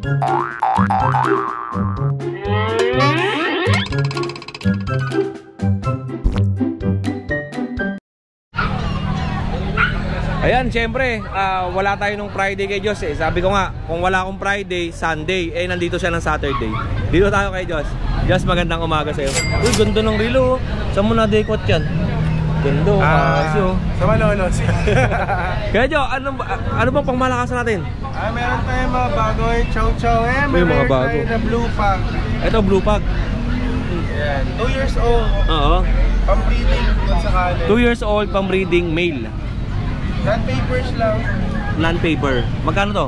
Ayan, syempre, wala tayo nung Friday kay Diyos eh. Sabi ko nga, kung wala akong Friday, Sunday, eh nandito siya ng Saturday. Dito tayo kay Diyos. Diyos, magandang umaga sa'yo. Uy, ganda ng relo. Saan mo na-decot yan? Ganda, kaso. Sa Malolos. Kaya Diyos, ano bang pangmalakasan natin? Meron tayong mga bago yung chow chow eh. Meron tayo na blue pack. Ito, blue pack. Yan, 2 years old. Oo. Pang-breeding kung sakali. 2 years old, pang-breeding, male. Non-papers lang. Non-paper. Magkano to?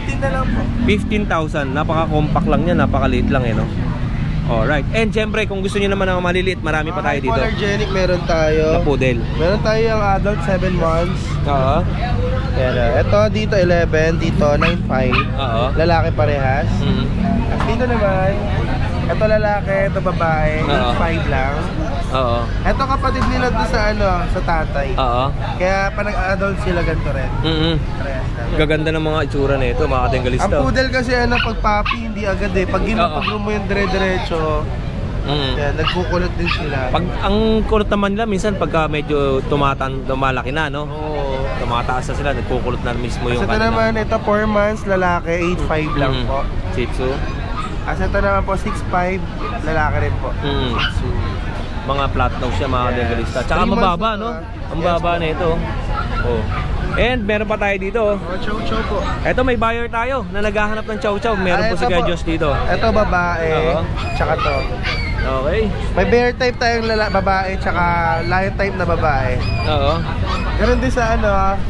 15 na lang po. 15,000. Napaka-compact lang yan. Napaka-liit lang eh, no? Alright. And syempre, kung gusto niyo naman ng maliliit, marami pa tayo dito. Hypoallergenic meron tayo. Na poodle. Meron tayo yung adult 7 months. Oo. Yan. Ito dito 11, dito 9.5. Oo. Lalaki parehas. Mm-hmm. At dito naman, ito lalaki, ito babae, 8.5 lang. Oo. Ito kapatid nila doon sa sa tatay. Oo. Kaya pa nag-adult sila ganito rin. Gaganda ng mga itsura na ito, mga katinggalista. Ang poodle kasi pag puppy, hindi agad eh. Pag ginapag mo yung dire-diretso, yan, nagkukulot din sila. Pag ang kulot naman nila, minsan pagka medyo lumalaki na, no? Oo. Tumataas na sila, nagkukulot na mismo yung kanila. Ito naman, ito 4 months, lalaki, 8.5 lang po. Shih Tzu. Ito naman po, 6.5, lalaki rin po. Shih Tzu. Mga flat nose siya, mga katinggalista. Tsaka mababa, no? Ang baba na ito. Oh. And meron pa tayo dito. Chow chow po. Ito may buyer tayo na naghahanap ng chow chow. Meron po si Kuya Diyos dito. Ito babae, tsaka to. Okay. May bear type tayong babae, tsaka lion type na babae. Oo. Ganun din sa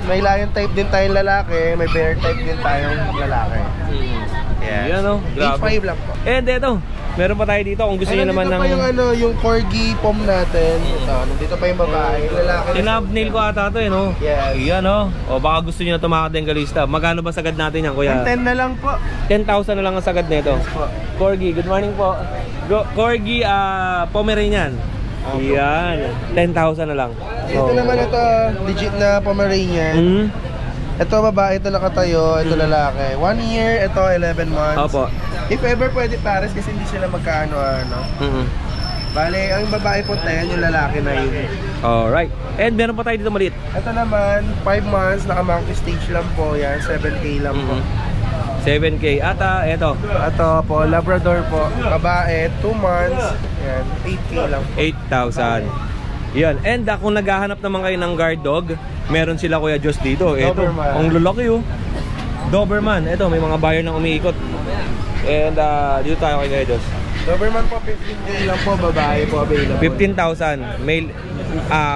may lion type din tayong lalaki, may bear type din tayong lalaki. Yan o. 8.5 lang po. And ito, meron pa tayo dito kung gusto niyo naman ng... Nandito pa yung corgi pom natin. Ito, nandito pa yung babae, yung lalaki. Tinabnail ko ata ito eh, no? Yes. Yan o. O baka gusto niyo na tumakad ng galista. Magkano ba sagad natin yan, kuya? 10 na lang po. 10,000 na lang ang sagad nito. Yes po. Corgi, good morning po. Corgi, Pomeranian. Yan. 10,000 na lang. Ito naman ito, legit na Pomeranian. Ito babae, ito nakatayo, ito lalaki. 1 year, ito 11 months. Opo. If ever pwede pares kasi hindi sila magkaano-ano. Bale, ang babae po 10, yung lalaki na yun. Alright. And meron pa tayo dito maliit. Ito naman, 5 months, naka-monkey stage lang po yan, 7K lang po. 7K. Ata, eto. Ito po, Labrador po. Babae, 2 months, yan, 8K lang po. 8,000. Yan. And kung naghahanap naman kayo ng guard dog, meron sila Kuya Diyos dito. Ito, ang lalaki oh. Doberman. Ito, may mga buyer na umiikot. And dito tayo kay Kuya Diyos. Doberman po, 15K lang po, babae po available. 15,000. Male,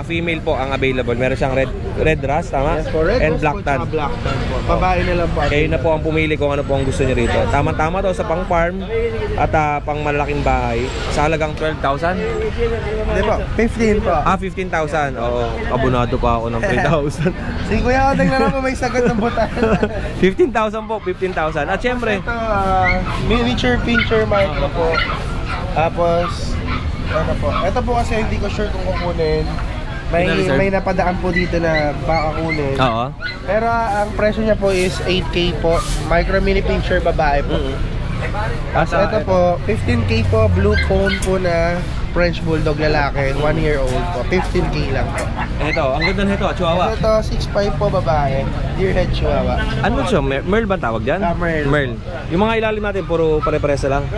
female po ang available. Meron siyang red rust, tama? Yes po, red and rust black po, tan. Black tan po. Babae na lang po. Kayo na po ang pumili kung ano po ang gusto niyo rito. Tama-tama to sa pang farm at pang malaking bahay. Sa halagang 12,000? Hindi po, 15 po. 15,000. Oo, abonado pa ako ng 3,000. Sige kuya, kadang na lang po may sagot ng butan. 15,000 po, 15,000. At syempre, ito, miniature pincher micro po. Tapos, ano po. Ito po kasi hindi ko sure kung kukunin. May napadaan po dito na baka kunin. Oo. Pero ang presyo niya po is 8K po. Micro mini pincher babae po. Tapos ito po, 15K po, blue cone po na French Bulldog lalaki, 1 year old po. 15K lang po. Ito, ang ganda nito, Chihuahua. Ito, 6'5 po babae. Deerhead Chihuahua. Ano siya? Merl ba tawag dyan? Merl. Yung mga ilalim natin, puro pare-paresa lang.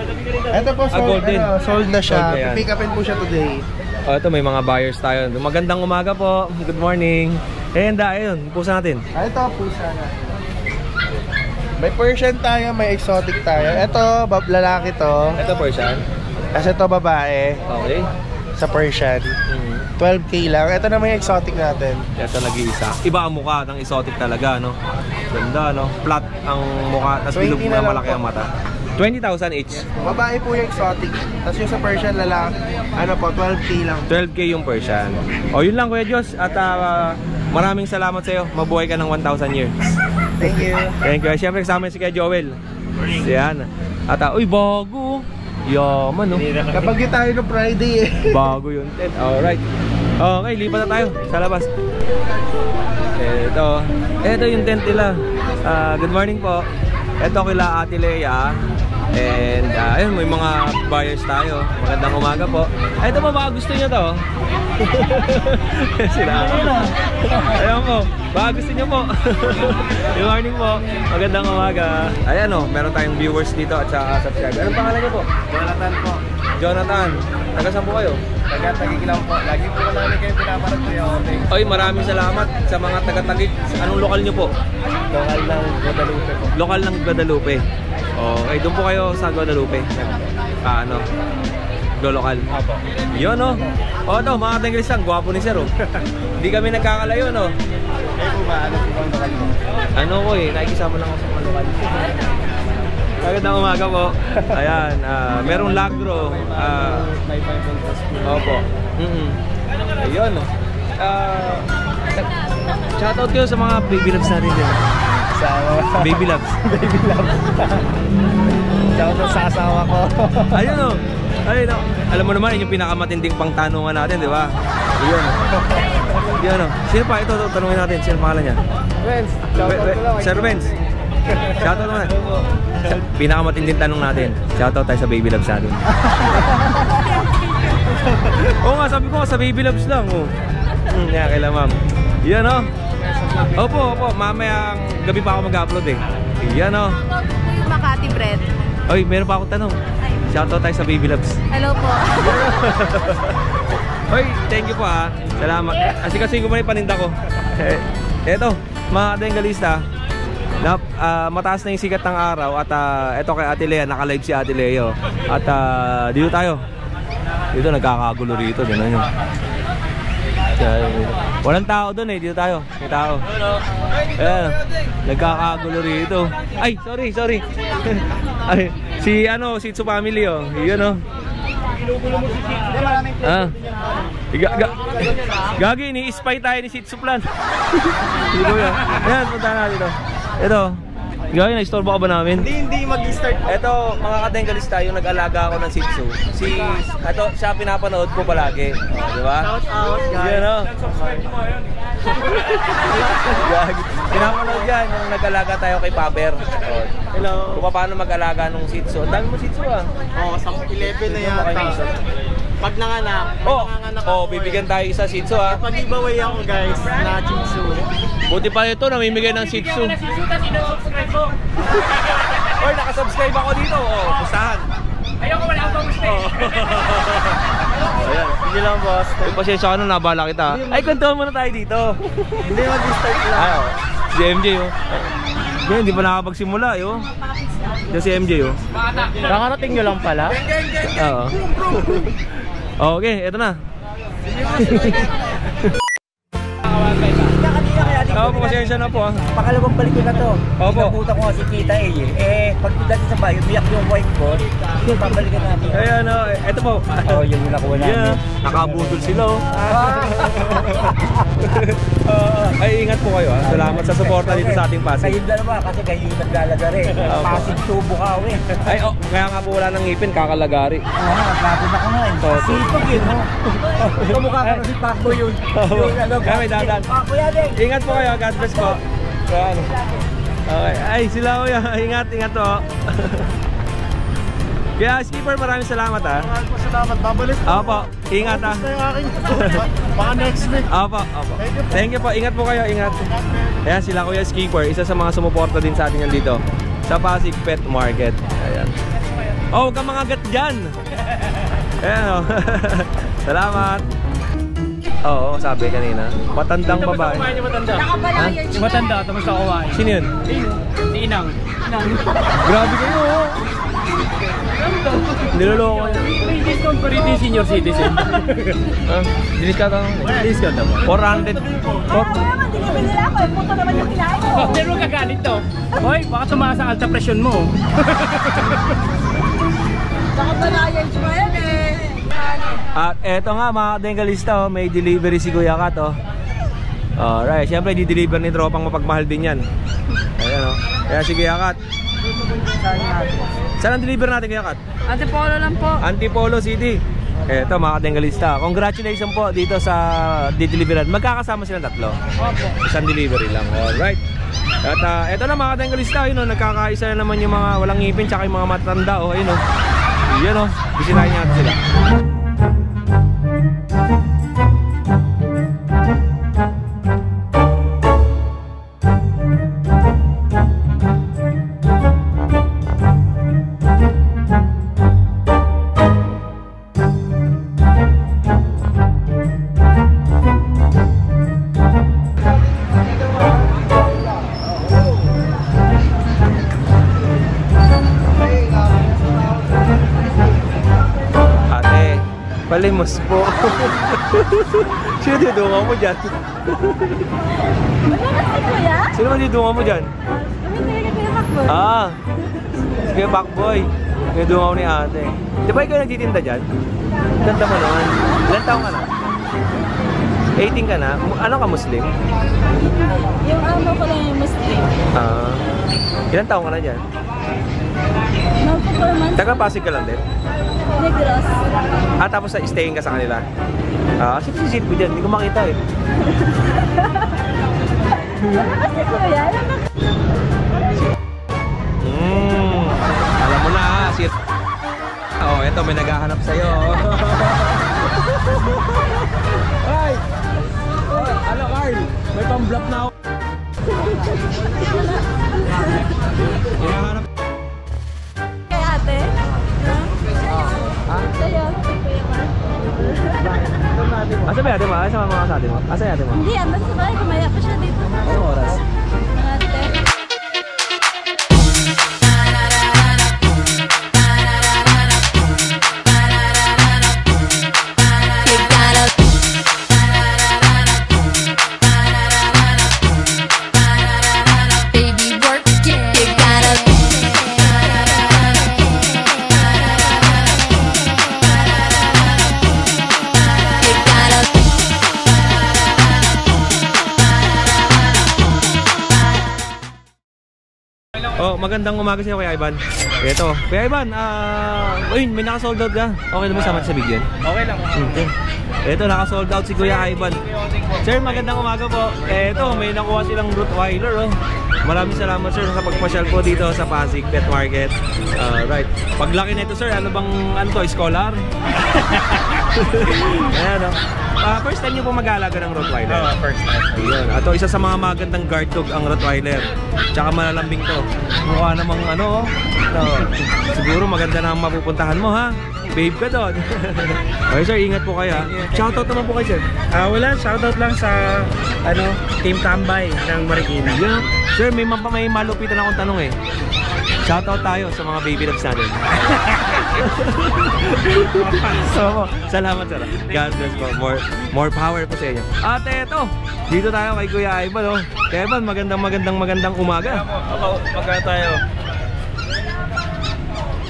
Ito po, sold na siya. Pick upin po siya today. Ito, may mga buyers tayo. Magandang umaga po. Good morning. And ayun, pusa natin. Ito, pusa na. May Persian tayo, may exotic tayo. Ito, lalaki to. Ito Persian. Kasi ito babae. Okay. Sa Persian. 12K lang. Ito na may exotic natin. Ito nag-iisa. Iba ang mukha ng exotic talaga, no? Ganda, no? Flat ang mukha, tapos bilog na malaki ang mata. 20,000 each. Babae po yung exotic. Tapos yung sa Persian lalaki, ano po, 12K lang. 12K yung Persian. O yun lang Kuya Diyos. At maraming salamat sa iyo. Mabuhay ka ng 1,000 years. Thank you. Thank you. Siyempre kasama si Kuya Joel. Yan. At uy, bago. Yaman, no? Kapag yun tayo no Friday eh. Bago yun. Alright. Okay, lipat na tayo sa labas. Ito yung tent nila. Good morning po. Ito kila Ate Lea. And ayun, may mga buyers tayo. Magandang umaga po. Ito ba baka gusto nyo to? Sila. Ayun po, baka gusto nyo po. Good morning po. Magandang umaga. Ayan o, meron tayong viewers dito at saka subscriber. Anong pangalan nyo po? Jonathan po. Jonathan. Taga saan po kayo? Taga-Tagig lang po. Lagi po namin kayo pinaparad po yung Oy, maraming salamat sa mga taga-Tagig. Anong lokal nyo po? lokal ng Guadalupe po. Lokal ng Guadalupe. Okay, doon po kayo sa Guadalupe. Lokal. Opo. Yun no. Ito, mga Tengrisan, gwapo ni Sir oh. Hindi kami nagkakalayo no. Kayo po ba? Ano po bang lokal po? Ano ko nakikisama lang ako sa mga lokal. Magandang umaga po. Ayan, merong lagro. May 5 volts po. Opo. Ayun. Shoutout kayo sa mga baby loves natin dyan. Baby loves. Baby love. Shoutout sa asawa ko. Ayun o. Ayun o. Alam mo naman, yun yung pinakamatinding pangtanungan natin, di ba? Ayun. Ayun o. Sino pa? Ito, tanungin natin. Sino pangalan niya? Friends, shoutout ko lang. Sir Benz. Shoutout naman. Pinakamatinding tanong natin. Shoutout tayo sa baby loves natin. Oo nga, sabi ko sa baby loves lang. Yan, kaila ma'am. Yan o. Opo. Mamayang gabi pa ako mag-upload eh. Yan o. Yung Makati bread. Oy, meron pa akong tanong. Shoutout tayo sa baby loves. Hello po. Oy, thank you po ha. Salamat. Kasi ko muna yung paninda ko. Eto, mga Tengalista. Mataas na yung sikat ng araw. At eto kay Ate Lea, naka-live si Ate Leo. At dito tayo. Dito nagkakagulo rito. Ganun yun. Walang tao doon eh. Dito tayo. May tao. Ayan. Nagkakagulo rito. Ay, sorry. Ay, si Shih Tzu family oh. Yun oh. Gagi, ni-spy tayo ni Shih Tzu Plan. Dito yan. Ayan, punta na dito. Ito. Gagi, na-istorbo ka ba namin? Hindi mag-start. Ito, mga Katengalista, yung nag-alaga ako ng Shih Tzu. Siya pinapanood ko palagi. Di ba? Shout out, guys. Yan o. Pinapanood yan yung nag-alaga tayo kay Paper. Hello. Kung paano mag-alaga ng Shih Tzu. Ang dami mo Shih Tzu ah. Oo, 11 na yata. Pag nanganak, bibigyan tayo isa Shih Tzu ah. pag-giveaway ako guys na Shih Tzu. Buti pa ito, namimigay ng Shih Tzu. Oy, nakasubscribe ako dito. Pustahan. Ayoko, wala akong gusto eh. Ayan. Hindi lang boss. Yung pasensya ka nung nabala kita. Ay, kwentuhan muna tayo dito. Hindi mag-start lang. Si MJ oh. Hindi pa nakapagsimula oh. Diyan si MJ oh. Kakarating nyo lang pala. Oo. Okay, eto na. Opo, pasensya na po ah. Pakalawang balik ko na to. Opo. Nabuta ko nga si Tita pag dati sa bayo, biyak yung wife ko. Pabalikan natin. Ayan o, eto po. Yun yung nakuha namin. Yeah, nakabudol sila oh. Ay, ingat po kayo ah. Salamat sa suporta dito sa ating Pasig. Kayong dalawa kasi kayo yung naglalagari. Pasig tubo ka Ay, kaya nga po wala nang ngipin, kakalagari. Grabe na ko nga Sipag yun Kamukha ka na si Paco yun. Kaya may dadan. Ingat po kayo, God bless po. Okay. Ay, sila ko yan. Ingat po. Kaya skipper, maraming salamat ah. Salamat, babalik. Opo, ingat ah. Baka next week. Opo. Thank you po, ingat po kayo, ingat. Ayan, sila Kuya Skipper, isa sa mga sumuporta din sa atin yan dito sa Pasig Pet Market. Ayan. Oh, huwag kang mga gat dyan. Ayan o. Salamat. Oo, sabi kanina. Matandang babae. Nakapalayan siya. Matanda, tapos ako kumain. Sino yun? Si Inang. Grabe kayo oh. Niloloko niya. May discount pa rin yung senior citizen. Discount ako. Discount naman. 400. Wala nga, dinibili nila ako. Puto naman yung kinain ko. Pero huwag kagalit to. Hoy, baka tumaas ang alta presyon mo. Nakapalayan siya yan At eto nga mga Tengalista oh, may delivery si Kuya Kat oh. Alright, syempre di-deliver ni tropang mapagmahal din yan. Ayan oh. Kaya si Kuya Kat. Saan ang deliver natin Kuya Kat? Antipolo lang po. Antipolo City. Eto mga Tengalista, congratulations po dito sa di-deliveran. Magkakasama silang tatlo. Opo. Isang delivery lang. Alright. At eto na mga kadengalista, yun o, nagkakaisa na naman yung mga walang ngipin tsaka yung mga matanda o, ayun o. Yan o, bisitahin natin sila. Palimos po. Sino didunga mo dyan? Sino man didunga mo dyan? Ah, sige Pacboy. Didunga ko ni ate. Di ba ikaw nagtitinda dyan? Ganda mo naman. Ilan taong ka na? 18 ka na? Ano ka, Muslim? Yung amo ko lang yung Muslim. Ah, ilan taong ka na dyan? Mag-performance. Taga-Pasig ka lang din? Negros. Ah, tapos staying ka sa kanila? Ah, sit ko dyan. Hindi ko makita eh. Kasi kuya, Alam mo na ha, oh, eto may naghahanap sa'yo. Ay! Ano Carl? May pang-block na ako. Hinahanap. kay ate. Ha? Sa'yo. Asa ba ate mo? Asa mga sa ate mo? Asa ate mo? Hindi, andan sa bahay. Kumaya pa siya dito. Anong oras? Ate. Oh, magandang umaga sa'yo Kuya Ivan. Ito, Kuya Ivan, ayun, may naka-sold out ka. Okay naman sama sa bigyan? Okay lang. Okay. Ito, naka-sold out si Kuya Ivan. Sir, magandang umaga po. Ito, may nakuha silang Rottweiler, oh. Maraming salamat sir sa pagpasyal po dito sa Pasig Pet Market. Right. Paglaki nito sir, ano to, scholar? Ayan, oh. First time niyo po mag-aalaga ng Rottweiler? Oo, first time. Ayun. Ito, isa sa mga magandang guard dog ang Rottweiler. Tsaka malalambing to. Mukha namang ano, siguro maganda na ang mapupuntahan mo ha. Babe ka doon. Okay sir, ingat po kayo ha. Shoutout naman po kayo sir. Wala, shoutout lang sa Team Tambay ng Marikina. Yeah. Sir, may malupitan akong tanong eh. Shoutout tayo sa mga baby loves natin. So, salamat sir. God bless po. More power po sa inyo. Ate, ito. Dito tayo kay Kuya Ivan, oh. Kuya Ivan, magandang umaga. Magkano tayo?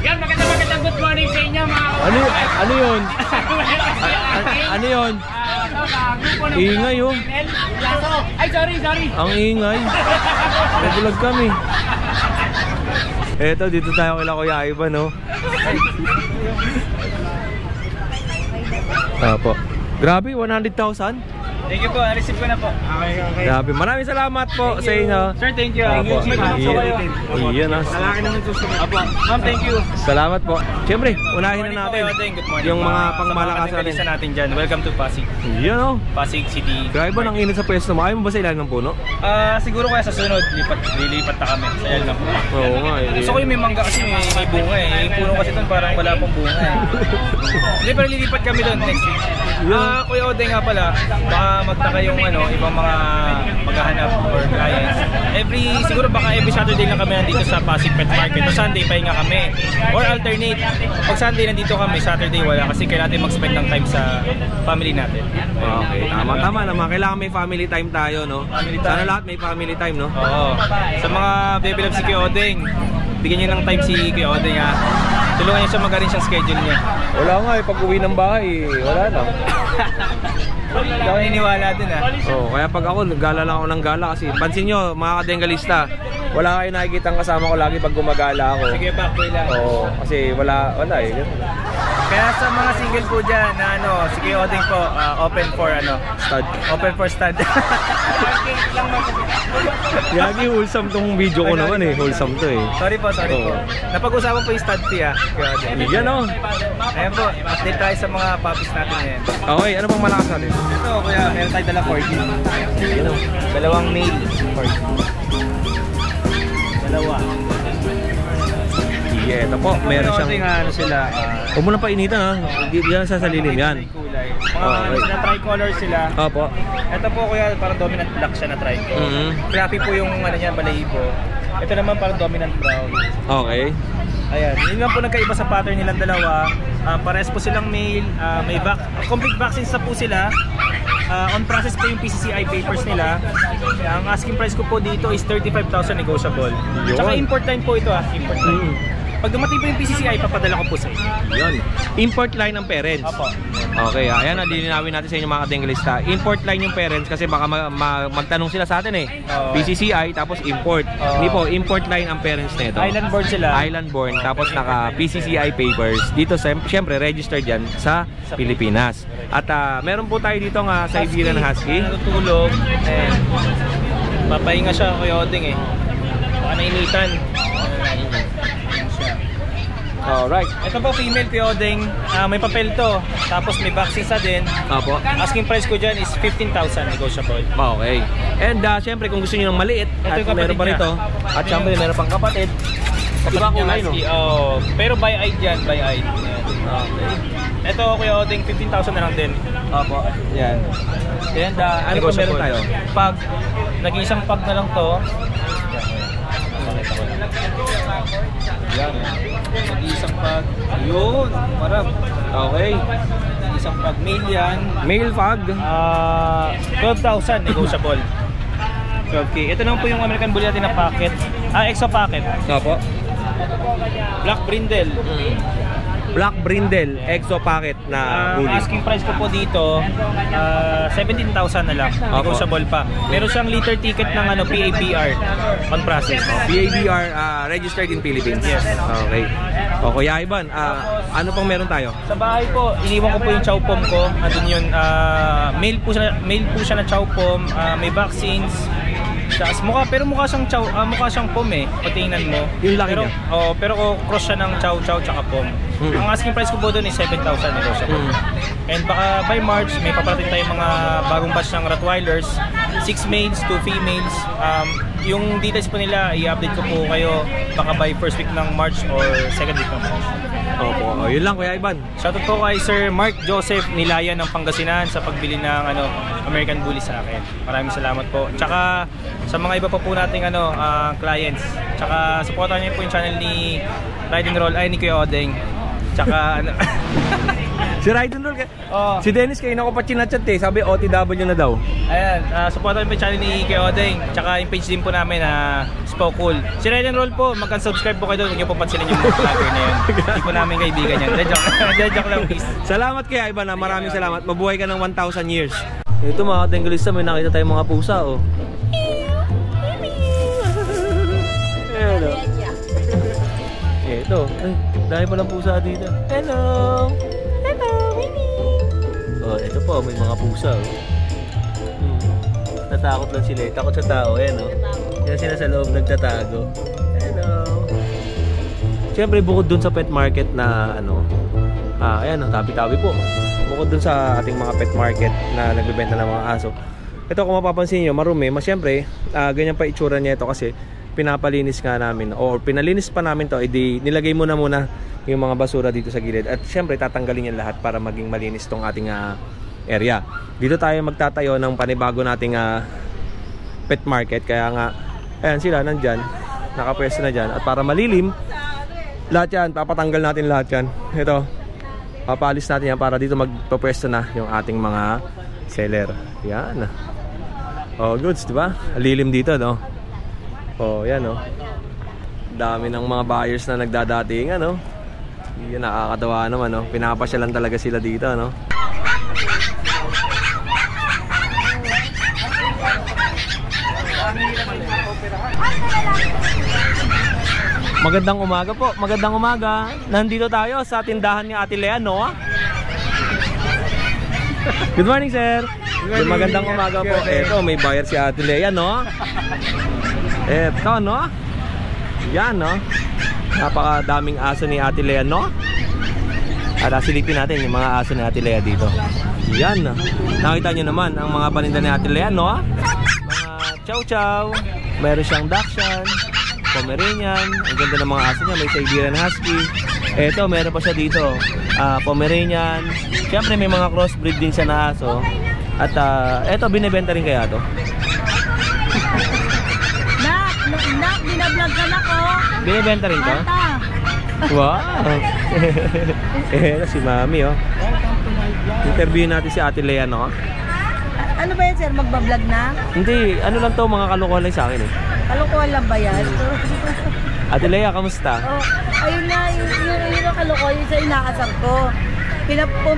Yan, magandang good morning sa inyo mga Ano yun? Ano yun? Ingay oh. Ay, sorry. Ang ingay. Nagulag kami. Eto, dito tayo kay Kuya Ivan, oh. Apo. Grabe, 100,000? Thank you po, receive ko na po. Okay. Grabe, maraming salamat po sa inyo. Sir, thank you. Apo. Iyan, oh. Lalaki naman susunod. Apo. Ma'am, thank you. Salamat po. Siyempre, unahin na natin Good morning. yung mga pangmalakasan natin dyan. Welcome to Pasig. Iyan, oh. Pasig City. Grabe ba, ang init sa pwesto mo? Ayaw mo ba sa ilalim ng puno? Siguro kaya sa sunod, lilipat na kami. Sa yan lang po. Oo nga eh. Gusto ko yung may mangga kasi may bunga eh. Yung puno kasi doon parang wala pong bunga eh. Hindi, pero lilipat kami doon next week. Kuya Ode nga pala, baka magtaka yung ibang mga maghahanap or clients. Siguro baka every Saturday lang kami nandito sa Pasig Pet Market. O Sunday, pahinga kami. Or alternate, pag Sunday nandito kami, Saturday wala. Kasi kailangan natin mag-spend ng time sa family natin. Okay, tama naman. Kailangan may family time tayo, no? Sana lahat may family time, no? Oo. Sa mga baby love si Kuya Odeng, bigyan niyo ng time si Kuya Odeng ha. Tulungan niyo siya mag-arrange ang schedule niya. Wala nga eh, pag uwi ng bahay, wala na. Hindi ako niniwala din ha. Oh, kaya pag ako, gala lang ako ng gala kasi pansin nyo, mga kadengalista, wala kayo nakikita kasama ko lagi pag gumagala ako. Sige, backboy lang. Oo, kasi wala eh. Kaya sa mga single po dyan na si Kuya Odeng po, open for Stud. Open for stud. Yagi, wholesome tong video ko naman eh. Wholesome to eh. Sorry po. Napag-usapan po yung stud fee Kuya Odeng. Yan o. Ayan po, update tayo sa mga puppies natin ngayon. Okay, ano pang malakas natin? Ito Kuya, meron tayo dala corgi. Yan o. Dalawang male corgi. Dalawa. Yeah, ito po. Meron siyang... sila. Huwag mo na painitan ha. Diyan sa lilim yan. Mga sila tricolor sila. Opo. Ito po Kuya, parang dominant black siya na tricolor. Fluffy po yung niya, balahibo. Ito naman parang dominant brown. Okay. Ayan, yun lang po nagkaiba sa pattern nilang dalawa. Pares po silang male, may complete vaccines na po sila. On process po yung PCCI papers nila. Ang asking price ko po dito is 35,000 negotiable. Tsaka import line po ito import line. Pag dumating po yung PCCI, papadala ko po sa inyo. Yun. Import line ng parents. Opo. Okay, ayan, dilinawin natin sa inyo mga katenglista. Import line yung parents kasi baka magtanong sila sa atin eh. PCCI tapos import. Hindi po, import line ang parents nito. Island born sila. Island born tapos naka PCCI papers. Dito syempre registered yan sa Pilipinas. At meron po tayo dito nga Siberian Husky. Natutulog. Papahinga siya Kuya Odeng Baka nainitan. Alright. Ito po female Kuya Odeng, may papel to, tapos may vaccine sa din. Opo. Asking price ko dyan is 15,000 negotiable. Okay. And syempre kung gusto niyo ng maliit, at meron pa rito. At syempre meron pang kapatid. Iba kulay no? Pero by eyed yan, by eyed. Okay. Ito Kuya Odeng, 15,000 na lang din. Opo. Yan. And ano pa meron tayo? Pag nag-iisang pag na lang to. Yan. Nag-iisang pag. Yun. Marap. Okay. Isang pag. Male yan. Male fog. 12,000 negotiable. 12K. Ito naman po yung American Bully natin na packet. Exo packet. Opo. Black Brindle. Black Brindle Exo packet na bully. Asking price ko po dito 17,000 na lang. Negotiable pa. Meron siyang liter ticket ng PABR on process. PABR registered in Philippines. Yes. Okay. O Kuya Ivan, ano pang meron tayo? Sa bahay po, iniwan ko po yung chow pom ko. Andun yun, male po siya na chow pom, may vaccines. Pero mukha siyang pom patingnan mo. Yung laki pero, niya? Pero cross siya ng chow tsaka pom. Ang asking price ko po doon is 7,000 negotiable. And baka by March, may paparating tayong mga bagong batch ng Rottweilers. 6 males, 2 females. Yung details po nila, i-update ko po kayo baka by first week ng March or second week ng March. Opo, yun lang Kuya Ivan. Shoutout po kay Sir Mark Joseph Nilayan ng Pangasinan sa pagbili ng American Bully sa akin. Maraming salamat po. Tsaka sa mga iba pa po nating clients. Tsaka supportan niyo po yung channel ni Ride and Roll, ni Kuya Odeng. Tsaka Si Ride and Roll, si Dennis kayo na ko pa chinachat sabi OTW na daw. Ayan, supportan po yung channel ni Kuya Odeng. Tsaka yung page din po namin na Spokul. Si Ride and Roll po, mag-subscribe po kayo doon. Huwag niyo po pansinin yung vlogger na yun. Hindi po namin kaibigan yan. Joke lang please. Salamat Kuya Ivan, maraming salamat. Mabuhay ka ng 1,000 years. Ito mga katenglista, may nakita tayong mga pusa Hello. Ito, dahil palang pusa dito. Hello. Ito po, may mga pusa Natakot lang sila takot sa tao yan sila sa loob nagtatago. Hello. Siyempre bukod dun sa pet market na ayan tabi-tabi po. Bukod dun sa ating mga pet market na nagbebenta ng mga aso, ito kung mapapansin nyo marumi, siyempre ganyan pa itsura niya ito kasi pinapalinis nga namin or pinalinis pa namin to, nilagay muna yung mga basura dito sa gilid at syempre tatanggalin yan lahat para maging malinis tong ating area. Dito tayo magtatayo ng panibago nating pet market, kaya nga ayan sila nandyan, nakapwesto na dyan at para malilim lahat yan, papatanggal natin lahat yan. Ito, papalis natin yan para dito magpapwesto na yung ating mga seller. Yan. Goods, diba? Lilim dito, no? Yan, dami ng mga buyers na nagdadating, Yan, nakakatawa naman, pinapasyalan talaga sila dito, Magandang umaga po. Magandang umaga. Nandito tayo sa tindahan ni Ate Lea, Noah. Good morning, sir. Magandang umaga po. Eto, may buyer si Ate Lea, no? Eto, no? Yan, no? Napakadaming aso ni Ate Lea, no? At silipin natin yung mga aso ni Ate Lea dito. Yan, no? Nakita nyo naman ang mga paninda ni Ate Lea, no? Mga chow-chow. Meron siyang Dachshund, Pomeranian. Ang ganda ng mga aso niya. May Siberian Husky. Eto, meron pa siya dito. Pomeranian. Siyempre may mga crossbreed din siya na aso. At eto, binibenta rin kaya to? Nak, binablog ka na ko. Binibenta rin to? Mata. Wow! Eto si Mami, oh. Interview natin si Ate Lea, no? Ano ba yan, sir? Magbablog na? Hindi, ano lang to, mga kalokohan lang sa akin, eh. Kalokohan lang ba yan? Ate Lea, kamusta? Oh, ayun na, yun ang kalokohan yun sa inaasar ko.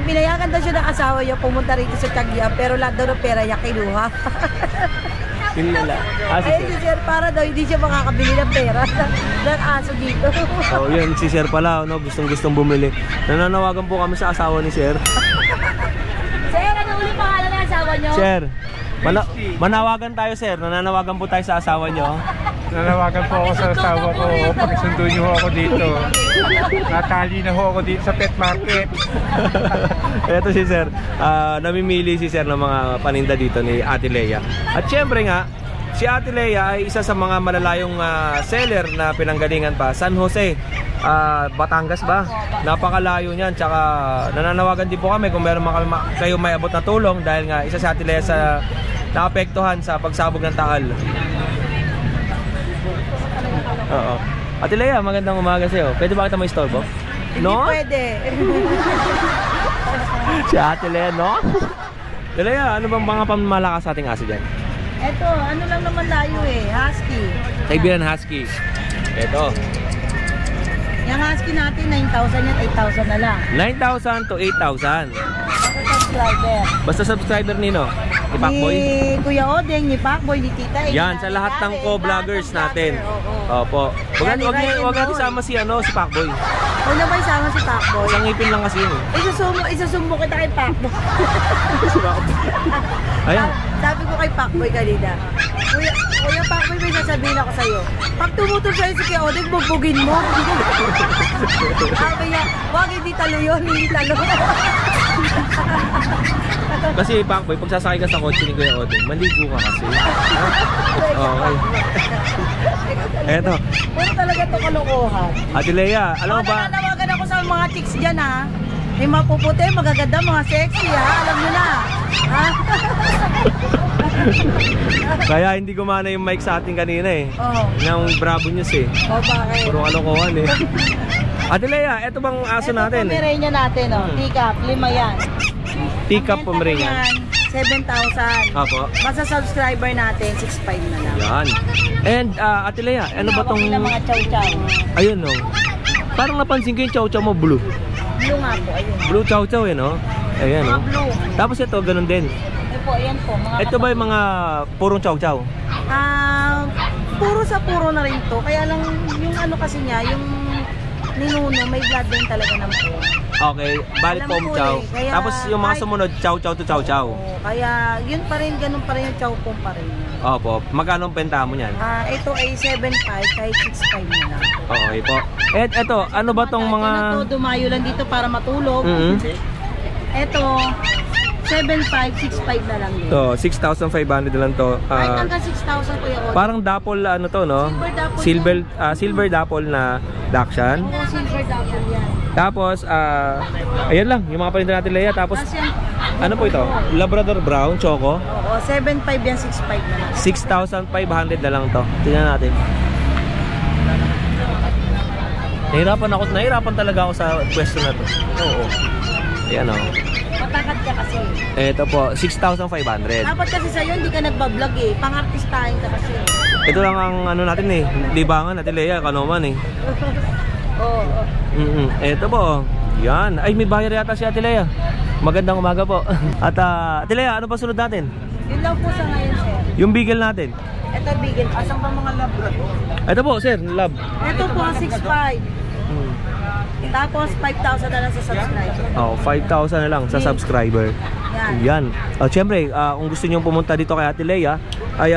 Pinayagan daw siya ng asawa niya pumunta rito sa Tiagya, pero lahat daw ng pera niya kinuha. Pinala. Ayun si sir, para daw hindi siya makakabili ng pera ng aso dito. Oh, yun, si Sir pala, no? Gustong bumili. Nananawagan po kami sa asawa ni Sir. Sir, ano ulit pangalan ng asawa niyo? Sir, manawagan tayo, Sir. Nananawagan po tayo sa asawa niyo. Nanawagan po ako sa asawa ko, pakisundo niyo ako dito. Natali na ho ako dito sa pet market. Ito si Sir, namimili si Sir ng mga paninda dito ni Ate Lea. At syempre nga, si Ate Lea ay isa sa mga malalayong seller na pinanggalingan pa. San Jose, Batangas ba? Napakalayo niyan. Tsaka nananawagan din po kami kung meron kayo may abot na tulong dahil nga isa si Ate Lea sa naapektuhan sa pagsabog ng Taal. Oo. Ate Lea, magandang umaga sa'yo. Pwede ba kita may istorbo? No? Hindi pwede. Si Ate Lea, no? Ate Lea, ano bang mga pamalakas sa ating aso dyan? Eto, ano lang naman layo eh, Husky. Siberian Husky. Ito. Yung Husky natin, 9,000 yan, 8,000 na lang. 9,000 to 8,000. Subscriber. Basta subscriber nino? Ni Pacboy? Ni Kuya Odeng, ni Pacboy, ni Tita. Yan, sa lahat ng co-vloggers natin. Opo. Huwag natin isama si Pacboy. Huwag na ba isama si Pacboy? Isang ngipin lang kasi yun. Isusumbo kita kay Pacboy. Ayan. Sabi ko kay Pacboy kanina, Kuya Pacboy, may sasabihin ako sa'yo. Pag tumutol sa'yo si Kuya Odeng, bubugin mo. Sabi niya, wag hindi talo yun, hindi talo. Kasi Pacboy, pag sasakay ka sa kotse ni Kuya Odeng, maligo ka kasi. Okay. Eto. Puro talaga ito kalokohan. Ate Lea, alam mo ba? Nananawagan ako sa mga chicks dyan ha. May mga puputi, magaganda, mga sexy ha. Alam mo na. Ha? Kaya hindi gumana yung mic sa atin kanina eh. Oo. Yung Bravo News eh. O bakit? Puro kalokohan eh. Ate Lea, eto bang aso natin? Ito Pomeranian natin o. Teacup, 5 yan. Teacup Pomeranian. 7,000. Apo. Basta subscriber natin, 6,500 na lang. Yan. And Ate Lea, ano ba tong... mga chow-chow. Ayun no. Parang napansin ko yung chow-chow mo blue. Blue nga po, ayun. Blue chow-chow eh no? Ayan no. Mga blue. Tapos ito, ganun din. Ito po, ayan po. Mga Ito ba yung mga purong chow-chow? Puro sa puro na rin to. Kaya lang yung ano kasi niya, yung ninuno, may blood din talaga ng po. Okay, bali Alam pom ko chow. eh, kaya Tapos yung mga kahit- sumunod, chow-chow to chow-chow. Oo, kaya yun pa rin, ganun pa rin yung chow pom pa rin. Opo, magkano ang benta mo niyan? Ito ay 7,500 kahit 6,500 na lang. Okay po. Eto, ano ba tong mga... Ito, dumayo lang dito para matulog. Mhm. Ito, 7,500, 6,500 na lang din. To, 6,500 na lang to. Kahit hanggang 6,000 Kuya Od. Parang dapple ano to, no? Silver dapple Silver dapple na Dachshund. Oo, silver double yan. Tapos, ayan lang, yung mga paninda natin Lea. Tapos, Tapos yan, ano po ito? Labrador Brown, Choco. oo, 7,500 yan, 6,500 na lang. 6,500 na lang to. Tingnan natin. Nahirapan talaga ako sa question na to. Oo. Ayan o. Matakat ka kasi. Ito po, 6,500. Dapat kasi sa'yo, hindi ka nagbablog eh. Pang-artistahin ka kasi. Ito lang ang ano natin eh. Libangan natin Lea, kanoman eh. Oo. Ito po. Yan. Ay, may buyer yata si Ate Lea. Magandang umaga po. At Ate Lea, ano pa sunod natin? Yun lang po sa ngayon, sir. Yung beagle natin. Ito, bigel. Asan pa mga lab? Ito po, sir, love. Ito po, 6.5. Tapos, 5,000 na lang sa subscriber. Oh, 5,000 na lang sa subscriber. Yan. Siyempre, kung gusto niyo pumunta dito kay Ate Lea, ay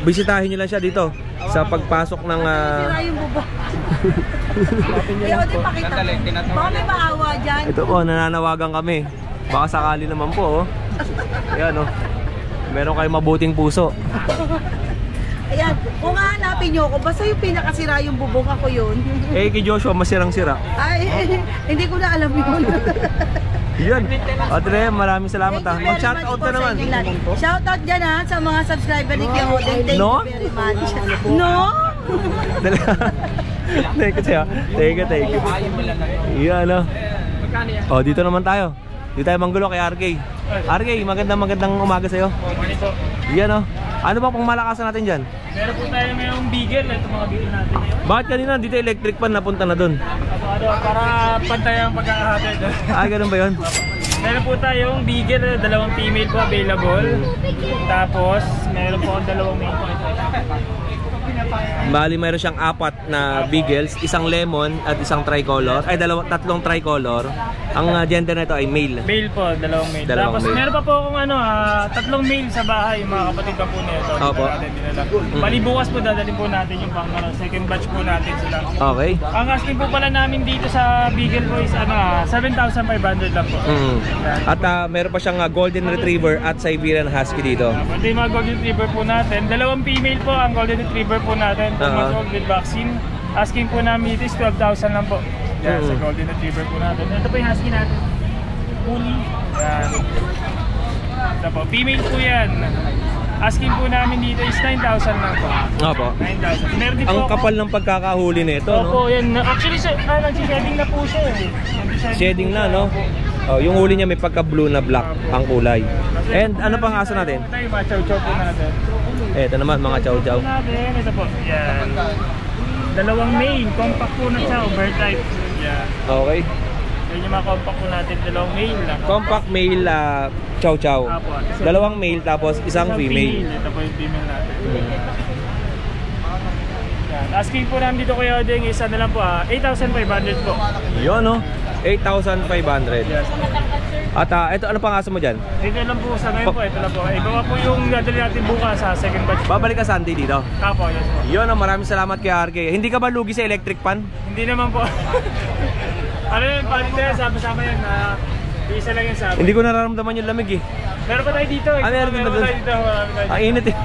bisitahin niyo lang siya dito sa pagpasok ng Sira yung bubok. Ayaw din pakita. Baka may maawa dyan. Ito po, nananawagan kami. Baka sakali naman po, oh. Ayan, oh. Meron kayong mabuting puso. Ayan, kung hahanapin nyo ako, basta yung pinakasira yung bubong ako yun. Eh, kay Joshua, masirang-sira. Ay, hindi ko na alam yun. Yan. Ate Lea, maraming salamat ha. Mag-shoutout ka naman. Shoutout dyan ha, sa mga subscriber ni Kuya Odeng. Thank No? you very much. No? Thank you, siya. Thank you. Yan, oh. Oh, dito naman tayo. Dito tayo manggulo kay RK. RK, magandang umaga sa'yo. Yan, oh. Ano ba pang malakasan natin dyan? Meron po tayo mayroong beagle. Ito mga beagle natin ngayon. Bakit kanina dito electric pan napunta na dun? Para pantay ang pagkakahatid. Ganun ba yun? Meron po tayong beagle, 2 female po available. Tapos, meron po ang 2 male po. Bali, mayroon siyang 4 na beagles, isang lemon at isang tricolor. Ay, 3 tricolor. Ang gender na ito ay male. Male po, 2 male. Dalawang Tapos male. meron pa po akong 3 male sa bahay, yung mga kapatid pa po nito. Opo. Bali bukas po dadalhin po natin yung pang second batch po natin sila. Okay. Ang asking po pala namin dito sa beagle po is 7,500 lang po. At meron pa siyang golden retriever at Siberian husky dito. Ito yung mga golden retriever po natin. 2 female po ang golden retriever po natin. 2 months old with vaccine. Asking po namin it is 12,000 lang po. Yan, sa golden retriever po natin. Ito po yung husky natin. Bully. Yan. Ito po. Female po yan. Asking po namin dito is 9,000 lang po. Opo. 9,000. Meron din Ang po kapal ng pagkakahuli nito, no? Opo, yan. Actually, nag-shedding na po siya eh. Shading na, no? Oh, yung huli niya may pagka-blue na black ang kulay. And ano pang aso natin? Ito yung mga chow-chow po natin. Ito naman, mga chow-chow. Ito po. Yan. 2 male. Compact po na siya. Overtype. Yan. Okay. Yan yung mga compact po natin. 2 male lang. Compact male chow-chow. 2 male tapos isang female. Ito po yung female natin. Yan. Asking po namin dito kuya Odeng isa na lang po 8,500 po. Yun, no? 8,500. Yes. At ito, ano pang aso mo dyan? Ito lang po sa ngayon po. Ito lang po. Iba po yung dadali natin bukas sa second batch. Babalik ka Sunday dito. Kapo, yes po. Yun, no? Maraming salamat kay RK. Hindi ka ba lugi sa electric pan? Hindi naman po. Ano yun, palit na yan, sama-sama yan. Isa lang yan sa amin. Hindi ko nararamdaman yung lamig eh. Meron pa tayo dito. Meron din ba pa dun? tayo dito. Ang init eh.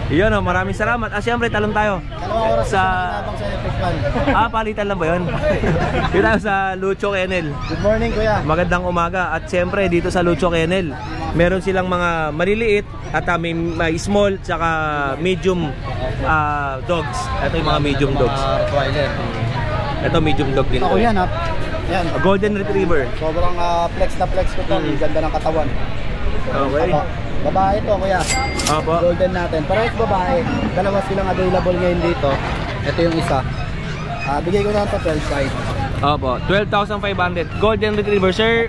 Yun, no? Maraming salamat. Siyempre, talon tayo. Sa... palitan lang ba yun? Dito tayo sa Lucho Kennel. Good morning, kuya. Magandang umaga. At siyempre, dito sa Lucho Kennel, meron silang mga maliliit at may small tsaka medium dogs. Ito yung mga medium dogs. Ito medium dog din. Ako yan, ha? Yan. Golden Retriever. Sobrang flex na flex ko to. Ganda ng katawan. Okay. Ako. Babae to, kuya. Opo. Golden natin. Parehas babae. Dalawa silang available ngayon dito. Ito yung isa. Bigay ko na ito 12,500. Opo. 12,500. Golden Retriever. Sir,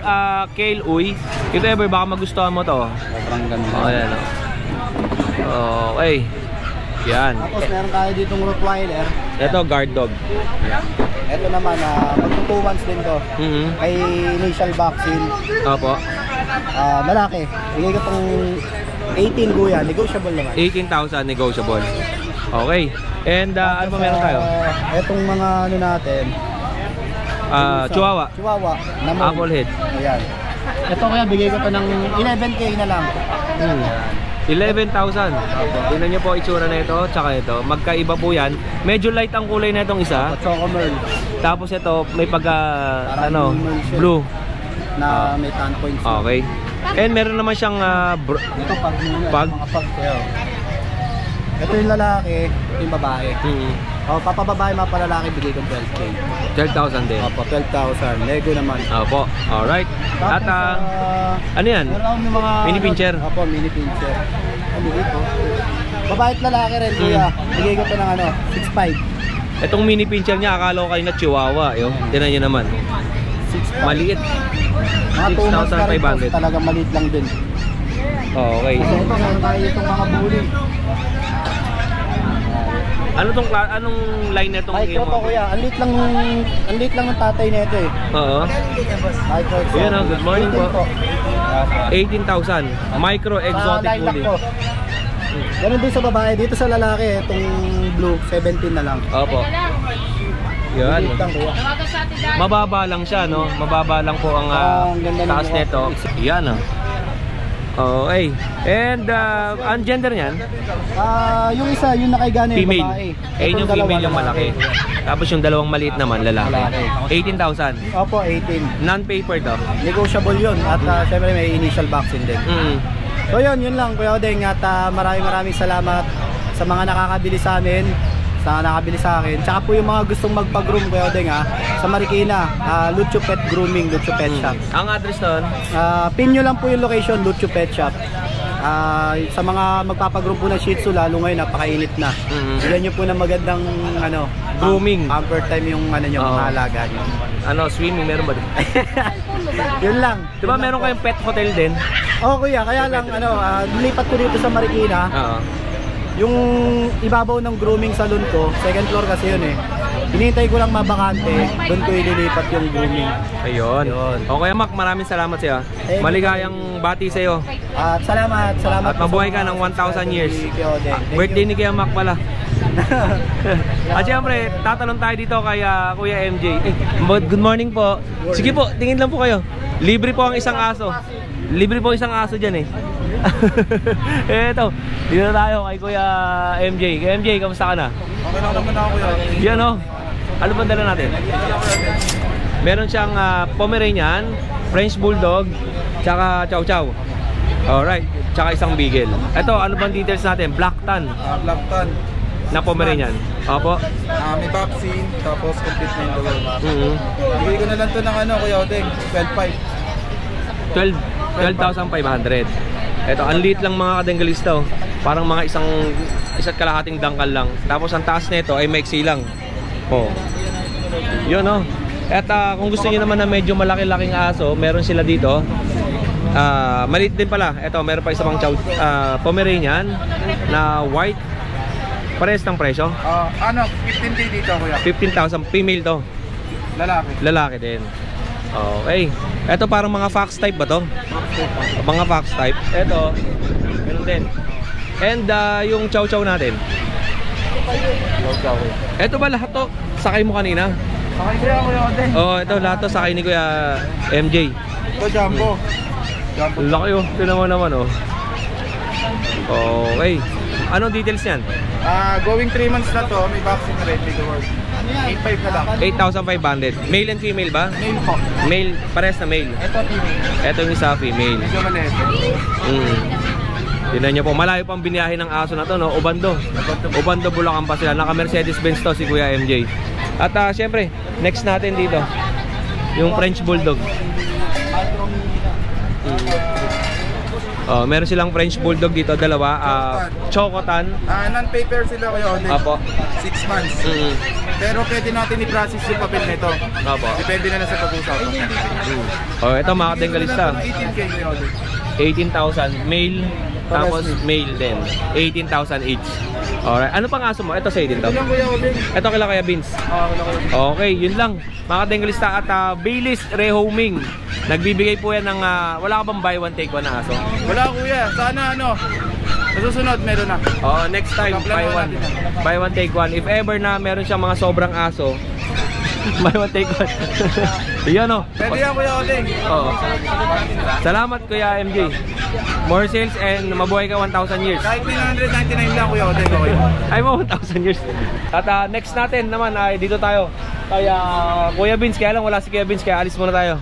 Kale Uy. If ever, baka magustuhan mo to. Sobrang ganda. Ayan. Okay. Yan. Tapos meron tayo ditong Rottweiler. Ito, guard dog. Ito naman, magtutuwans din to. May initial vaccine. Opo. Malaki. Bigay ko itong 18 kuya. Negotiable naman. 18,000 negotiable. Okay. And ano pa meron tayo? Itong mga ano natin. Chihuahua. Chihuahua. Apple head. Ayan. Ito kaya bigay ko to ng 11K na lang. 11,000. Tingnan niyo po itsura na ito, tsaka ito. Magkaiba po yan. Medyo light ang kulay na itong isa. Choco Merl. Tapos ito, may blue. Na may tan points. Okay. And meron naman siyang Ito pag muna. Pag? Mga pag kayo. Ito yung lalaki, ito yung babae. Papababae, mapalalaki, bigay ko 12K. 12,000 din. Opo, 12,000. Lego naman. Opo. Alright. At ano yan? meron yung mga Mini pincher. Opo, mini pincher. Ano dito? Babae at lalaki rin, kuya. Bigay ko ito ng 6,500. Itong mini pincher niya, akala ko kayo na chihuahua. Yun. Tinan niyo naman. Maliit. Mga 2 months na rin po, 6,500. talagang maliit lang din. Okay. Kasi ito, meron tayo itong mga bully. Anong line na itong Micro po kuya, ang liit lang ng tatay nito eh. Oo. Micro exotic. Yan o, good morning 18 po. 18,000. Micro exotic lilac bully. po. Ganun din sa babae, dito sa lalaki, itong blue, 17 na lang. Opo. Yan. Liit lang kuya. Mababa lang siya, no? Mababa lang po ang Ang ganda ng taas mukha. nito. Yan, oh. Okay. And ang gender niyan, Yung isa, yung nakaiga na yung female. babae. Ayun yung Itong dalawa, female yung malaki. Tapos yung dalawang maliit naman, lalaki. Lalaki. 18,000. Opo, 18. Non-paper to. Negotiable yun. At syempre may initial vaccine din. So yun lang Kuya Odeng. At maraming salamat sa mga nakakabili sa amin. Sa nakabili sa akin. Tsaka po yung mga gustong magpa-groom Kuya Odeng sa Marikina, Lucho Pet Grooming, Lucho Pet Shop. Ang address doon? Pin nyo lang po yung location, Lucho Pet Shop. Sa mga magpapagroom po ng Shih Tzu, lalo ngayon napakainit na. Bigyan nyo po ng magandang Grooming. pamper time yung nyo, mga alaga nyo. Swimming, meron ba doon? Yun lang. Di ba meron kayong pet hotel din? Oo kuya, kaya lang lumipat ko dito sa Marikina. Oo. Yung ibabaw ng grooming salon ko, second floor kasi yun eh. Hinihintay ko lang mabakante, doon ko ililipat yung grooming. Ayun. Yun. Okay, Mac, maraming salamat sa'yo. Maligayang bati sa'yo. At salamat At po mabuhay sa ka ng 1,000 years. Thank you, Odeng. Thank Birthday you. ni Kuya Mac pala. At syempre, tatanong tayo dito kay Kuya MJ. Good morning po. Sige po, tingin lang po kayo. Libre po ang isang aso. Libre po isang aso dyan eh. Eto, dito na tayo kay Kuya MJ. Kuya MJ, kamusta ka na? Okay lang naman ako kuya. Yan o. Ano ba dala natin? Meron siyang Pomeranian, French Bulldog, tsaka Chow Chow. Alright, tsaka isang Beagle. Ito, ano bang details natin? Black Tan Black Tan. na Pomeranian. Opo. May vaccine, tapos complete na yung dalawa. Bigay ko na lang to ng Kuya Odeng, 12,500. 12,500. Ito, ang liit lang mga kadenggalista. Oh. Parang mga isa't kalahating dangkal lang. Tapos ang taas nito ay maiksi lang. Oh. Yun oh. At kung gusto niyo naman na medyo malaki-laking aso, meron sila dito. Maliit din pala. Ito, meron pa isang Pomeranian na white. Parehas ng presyo. 15K dito kuya. 15,000. Female to. Lalaki. Lalaki din. Okay. Ito parang mga fox type ba to? Mga fox type. Ito, ganun din. And yung chow chow natin. Ito ba lahat to? Sakay mo kanina? Okay Kuya Odeng. Oh, ito lahat to sakay ni Kuya MJ. Ito Jumbo. Laki oh. Ito naman oh. Okay. Anong details yan? Going 3 months na to, may vaccine na rin, big award. 8,500 na lang. 8,500. Male and female ba? Male po. Male, pares na male. Ito female. Ito yung isa female. Medyo maliit. Tignan nyo po, malayo pang biniyahe ng aso na to, no? Ubando. Ubando, Bulacan pa sila. Naka Mercedes-Benz to si Kuya MJ. At syempre, next natin dito, yung French Bulldog. Meron silang French Bulldog dito, dalawa. Chocotan. Non-paper sila Kuya Odeng. Apo. 6 months. Pero pwede natin i-process yung papel nito. Apo. Depende na lang sa pag-usapan. Ito mga kadenggalista. 18K Kuya Odeng. 18,000 male, tapos male din. 18,000 each. Alright, ano pang aso mo? Ito sa'yo din to. Ito lang Kuya Odeng. Ito kila Kuya Vince. Okay, yun lang. Mga kadenggalista at Baylis Rehoming. Nagbibigay po yan ng, wala ka bang buy one take one na aso? Wala kuya, sana sa susunod meron na. Next time, buy one take one. If ever na meron siyang mga sobrang aso, buy one take one. Yan o. Pwede yan Kuya Odeng. Salamat Kuya MJ. More sales and mabuhay ka 1,000 years. Kahit 999 lang Kuya Odeng. Okay. Ay mo 1,000 years. At next natin naman ay dito tayo. Kaya Kuya Vince, kaya lang wala si Kuya Vince, kaya alis muna tayo.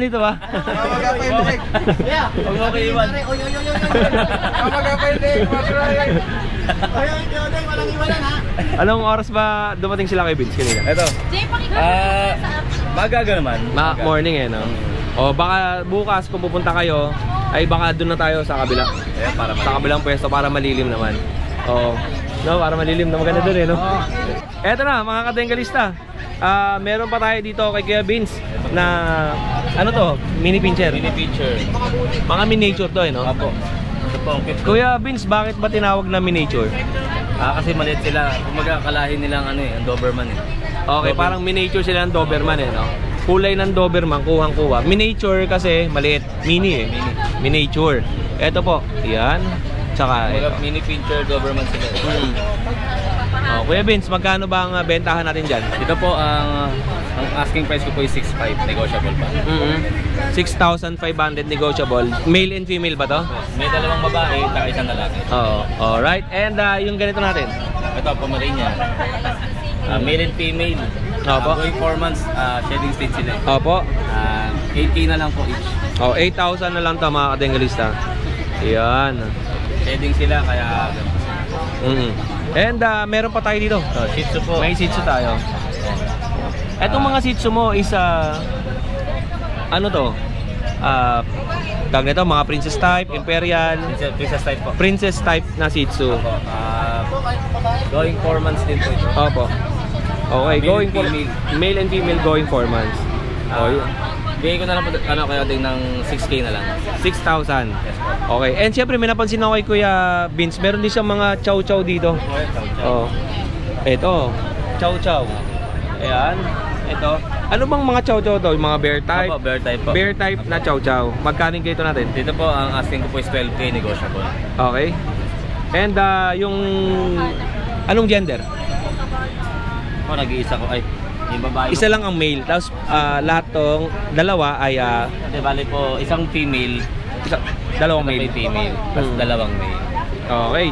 Dito ba? Magkapay-leg. Huwag mo kayo iwan. Magkapay-leg. Anong oras ba dumating sila kay Vince kanina? Ito. Magaga naman. Morning eh, no? O baka bukas kung pupunta kayo, ay baka doon na tayo sa kabila. Sa kabilang pwesto para malilim naman. Oo. No, para malilim na maganda doon eh, no? Eto na, mga kadenggalista. Meron pa tayo dito kay Kuya Vince na ano to? Mini pincher. Mini pincher. Mga miniature to no? Apo. Ito po ang cute. Kuya Vince, bakit ba tinawag na miniature? Kasi maliit sila. Kumaga kalahin nilang ano ang Doberman Okay, parang miniature sila ng Doberman no? Kulay ng Doberman, kuhang-kuha. Miniature kasi maliit. Mini Miniature. Ito po, yan. Tsaka ito. Mini pincher Doberman sila. Kuya Vince, magkano ba ang bentahan natin dyan? Ito po ang asking price ko po is 6,500, negotiable pa. 6,500 negotiable. Male and female ba to? May dalawang babae at isang lalaki. Alright. And yung ganito natin? Ito, Pomeranian. Male and female. Opo. Going 4 months, shedding stage sila. Opo. 8K na lang po each. 8,000 na lang to mga katengalista. Yan. Shedding sila kaya... And meron pa tayo dito. Shih Tzu po. May Shih Tzu tayo. Etong mga Shih Tzu mo is ano to? Tawag nito, mga princess type, imperial. Princess type po. Princess type na Shih Tzu. Going 4 months din po ito. Opo. Okay, going for male and female going 4 months. Bigay ko na lang po kaya din ng 6K na lang. 6,000. Yes po. Okay. And syempre may napansin ako kay Kuya Vince, meron din siyang mga chow-chow dito. Ito, chow-chow. Ayan. Ito. Ano bang mga chow-chow to? Yung mga bear type? Opo, bear type po. Bear type na chow-chow. Magkano yung ito natin? Dito po ang asking ko po is 12K negotiable. Okay. And yung anong gender? Nag-iisa ko ay yung babae. Isa lang ang male. Tapos lahat tong dalawa ay bali po isang female, dalawang male. Female, tapos dalawang male. Okay.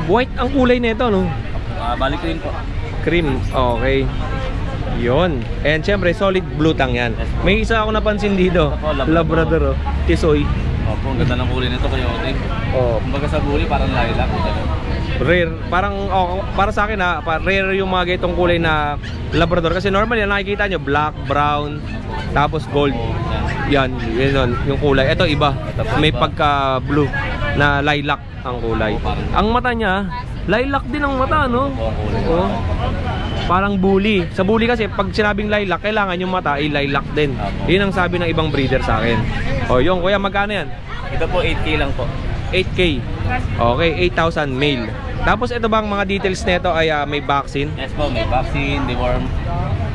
White ang kulay nito, no? Bali cream po. Cream. Okay. Yon. And syempre solid blue tang yan. May isa ako napansin dito. Labrador, Tisoy. Opo, ang ganda ng kulay nito kayo. Kumbaga sa bully parang lilac. Rare. Parang para sa akin rare yung mga ganitong kulay na Labrador kasi normally nakikita nyo black, brown, tapos gold. Yan yung kulay. Ito iba. May pagka blue na lilac ang kulay. Ang mata niya, lilac din ang mata, no? Parang bully. Sa bully kasi pag sinabing lilac, kailangan yung mata ay lilac din. Yun ang sabi ng ibang breeder sa akin. Yung kuya, magkano yan? Ito po 8K lang po. 8K. Okay, 8,000 male. Tapos ito bang mga details nito ay may vaccine? Yes po, may vaccine, deworm.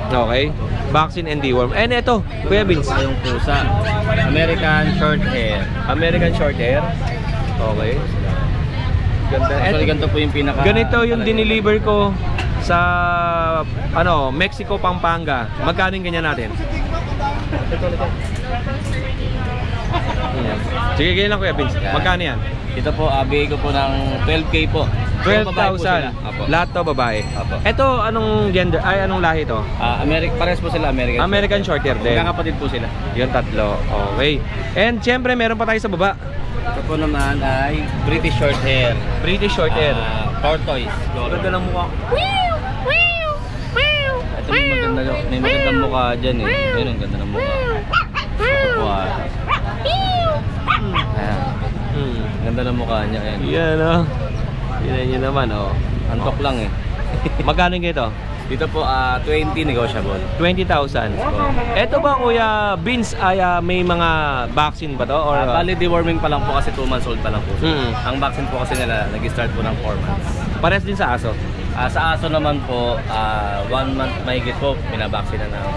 Okay. Vaccine and deworm. And ito, Kuya Vince. Yung pusa. American short hair. American short hair. Okay. Ganda. Actually, ganito po yung pinaka... Ganito yung dineliver ko sa Mexico, Pampanga. Magkano yung ganyan natin? Sige, ganyan lang Kuya Vince. Magkano yan? Ito po, bigay ko po ng 12K po. 12,000. Lahat to babae. Ito, anong gender? Ay, anong lahi to? Pares po sila, American short hair din. Magkakapatid po sila. Yung tatlo. Okay. And syempre, meron pa tayo sa baba. Ito po naman ay British short hair. British short hair. Tortoise. Ganda ng mukha. Ito may magandang mukha dyan eh. Ayun, ang ganda ng mukha. Ganda ng mukha niya. Yan Yan nyo naman Antok lang eh. Magkano ito? Dito po 20 negotiable. 20,000. Ito ba Kuya Vince ay may mga vaccine ba to? Or Bali deworming pa lang po kasi 2 months old pa lang po. Ang vaccine po kasi nila nag-start po ng 4 months. Pares din sa aso? Sa aso naman po 1 month mahigit po binabaksin na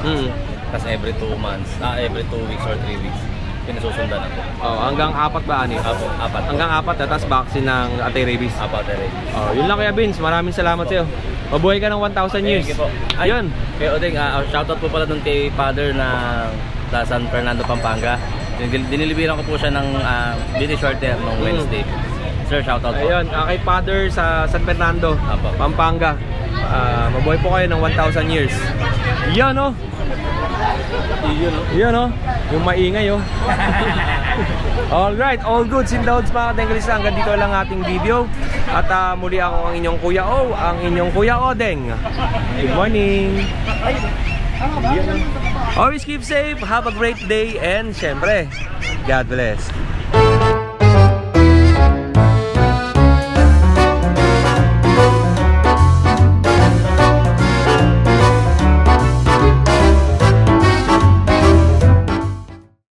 Tapos every 2 months, every 2 weeks or 3 weeks pinasusundan na po. Hanggang 4 ba ani? Apo, 4. Hanggang 4 tapos vaccine ng anti-rabies. Apo, anti-rabies. Yun lang Kuya Vince, maraming salamat sa iyo. Mabuhay ka ng 1,000 years. Thank you po. Ayun. Kaya Odeng, shoutout po pala dun kay father na San Fernando, Pampanga. Dinilibiran ko po siya ng British short hair nung Wednesday. Sir, shoutout po. Ayun, kay father sa San Fernando, Pampanga. Mabuhay po kayo ng 1,000 years. Yan Yan yung maingay Alright, all goods in the hoods mga katengalista. Hanggang dito lang ating video. At muli ako ang inyong Kuya O, ang inyong Kuya Odeng. Good morning. Always keep safe, have a great day, and syempre, God bless.